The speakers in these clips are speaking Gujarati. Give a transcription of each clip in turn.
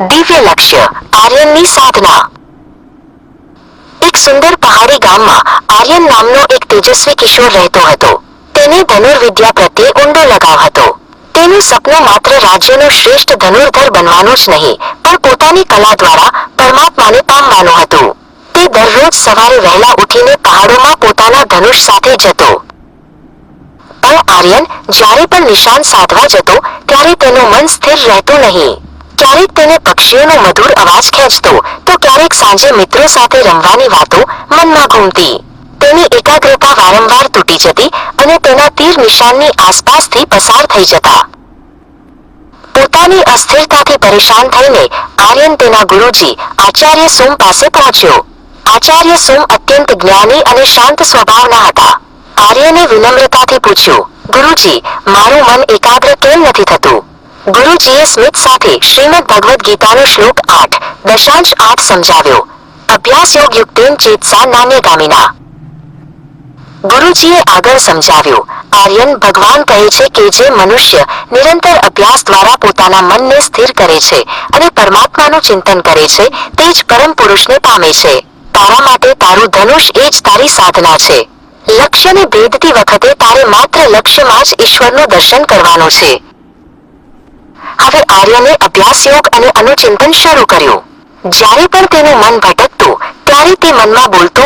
દિવ્ય લક્ષ્ય આર્યનની સાધના। એક સુંદર પહાડી ગામમાં આર્યન નામનો એક તેજસ્વી કિશોર રહેતો હતો। તેને ધનુર્વિદ્યા પ્રત્યે ઊંડો લગાવ હતો। તેનું સપનું માત્ર રાજ્યનો શ્રેષ્ઠ ધનુર્ધર બનવાનું જ નહીં, પણ પોતાની કલા દ્વારા પરમાત્માને પામવાનું હતું। તે દરરોજ સવારે વહેલા ઉઠીને પહાડોમાં પોતાના ધનુષ સાથે જતો। પણ આર્યન જ્યારે પણ નિશાન સાધવા જતો ત્યારે તેનું મન સ્થિર રહેતું નહીં। ક્યારેક તેને પક્ષીઓનો મધુર અવાજ ખેંચતો, તો ક્યારેક સાંજે મિત્રો સાથે રમવાની વાતો મનમાં ઘૂમતી। તેની એકાગ્રતા વારંવાર તૂટી જતી અને તેના તીર નિશાનની આસપાસથી પસાર થઈ જતા। પોતાની અસ્થિરતાથી પરેશાન થઈને આર્યન તેના ગુરુજી આચાર્ય સોમ પાસે પહોંચ્યો। આચાર્ય સોમ અત્યંત જ્ઞાની અને શાંત સ્વભાવના હતા। આર્યને વિનમ્રતાથી પૂછ્યું, ગુરુજી, મારું મન એકાગ્ર કેમ નથી થતું? ગુરુજીએ સ્મિત સાથે શ્રીમદ ભગવદ્ ગીતાનો શ્લોક 8.8 સમજાવ્યો। અભ્યાસ યોગ યુક્તેન ચેતસા નાન્યગામિના। ગુરુજીએ આગળ સમજાવ્યું, આર્યન, ભગવાન કહે છે કે જે મનુષ્ય નિરંતર અભ્યાસ દ્વારા પોતાના મનને સ્થિર કરે છે અને પરમાત્માનું ચિંતન કરે છે તે જ પરમ પુરુષને પામે છે। તારા માટે તારું ધનુષ એ જ તારી સાધના છે। લક્ષ્યને ભેદતી વખતે તારે માત્ર લક્ષ્યમાં જ ઈશ્વરનું દર્શન કરવાનું છે। હવે આર્યને અભ્યાસ યોગ અને અનુચિંતન શરૂ કર્યું। જ્યારે પણ તેનું મન ભટકતું ત્યારે તે મનમાં બોલતો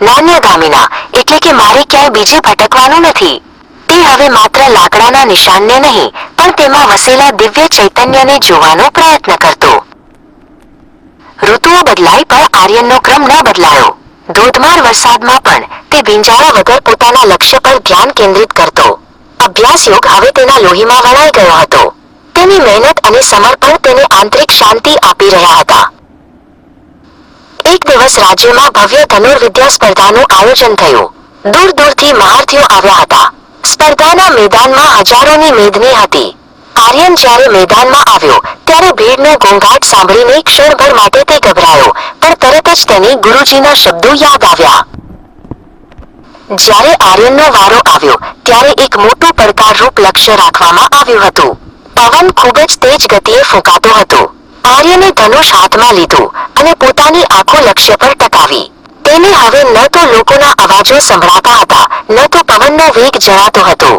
નાન્યગામિના, એટલે કે મારે ક્યાંય બીજે ભટકવાનું નથી। તે હવે માત્ર લાકડાના નિશાનને નહીં, પણ તેમાં વસેલા દિવ્ય ચૈતન્યને જોવાનો પ્રયત્ન કરતો। ઋતુઓ બદલાઈ પણ આર્યનનો ક્રમ ન બદલાયો। ધોધમાર વરસાદમાં પણ તે ભીંજાયા વગર પોતાના લક્ષ્ય પર ધ્યાન કેન્દ્રિત કરતો। અભ્યાસ યોગ હવે તેના લોહીમાં વણાઈ ગયો હતો। તેની મહેનત અને સમર્પણ તેને આંતરિક શાંતિ આપી રહ્યા હતા। એક દિવસ રાજ્યમાં ભવ્ય ધનુર્વિદ્યા સ્પર્ધાનું આયોજન થયું। દૂર દૂરથી મહારથીઓ આવ્યા હતા। સ્પર્ધાના મેદાનમાં હજારોની મેદની હતી। આર્યન જ્યારે મેદાનમાં આવ્યો ત્યારે ભીડનો ઘોંઘાટ સાંભળીને ક્ષણભર માટે તે ગભરાયો, પણ તરત જ તેને ગુરુજીના શબ્દો યાદ આવ્યા। જ્યારે આર્યનનો વારો આવ્યો ત્યારે એક મોટું પડકારરૂપ લક્ષ્ય રાખવામાં આવ્યું હતું। પવન ખૂબ જ તેજ ગતિએ ફૂંકાતો હતો। આર્યને ધનુષ હાથમાં લીધું અને પોતાની આંખો લક્ષ્ય પર ટકાવી। તેને હવે ન તો લોકોના અવાજો સંભળાતા હતા, ન તો પવનનો વેગ જણાતો હતો।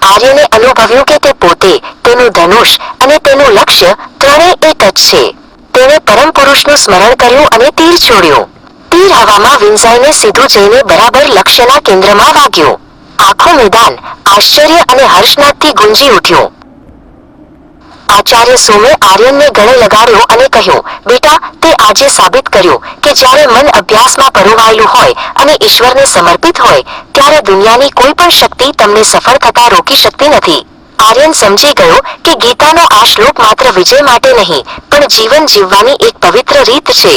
આર્યને અનુભવ્યું કે તે પોતે, તેનું ધનુષ અને તેનું લક્ષ્ય ત્રણેય એક જ છે। તેણે પરમ પુરુષનું સ્મરણ કર્યું અને તીર છોડ્યું। તીર હવામાં વિંઝાઈને સીધું જઈને બરાબર લક્ષ્યના કેન્દ્રમાં વાગ્યું। આખું મેદાન આશ્ચર્ય અને હર્ષનાદથી ગુંજી ઉઠ્યું। આચાર્ય સોમે આર્યનને ગળે લગાડ્યો અને કહ્યું, બેટા, તે આજે સાબિત કર્યું કે જ્યારે મન અભ્યાસમાં પરોવાયેલું હોય અને ઈશ્વરને સમર્પિત હોય ત્યારે દુનિયાની કોઈ પણ શક્તિ તમને સફળ થતા રોકી શકતી નથી। આર્યન સમજી ગયો કે ગીતાનો આ શ્લોક માત્ર વિજય માટે નહીં, પણ જીવન જીવવાની એક પવિત્ર રીત છે।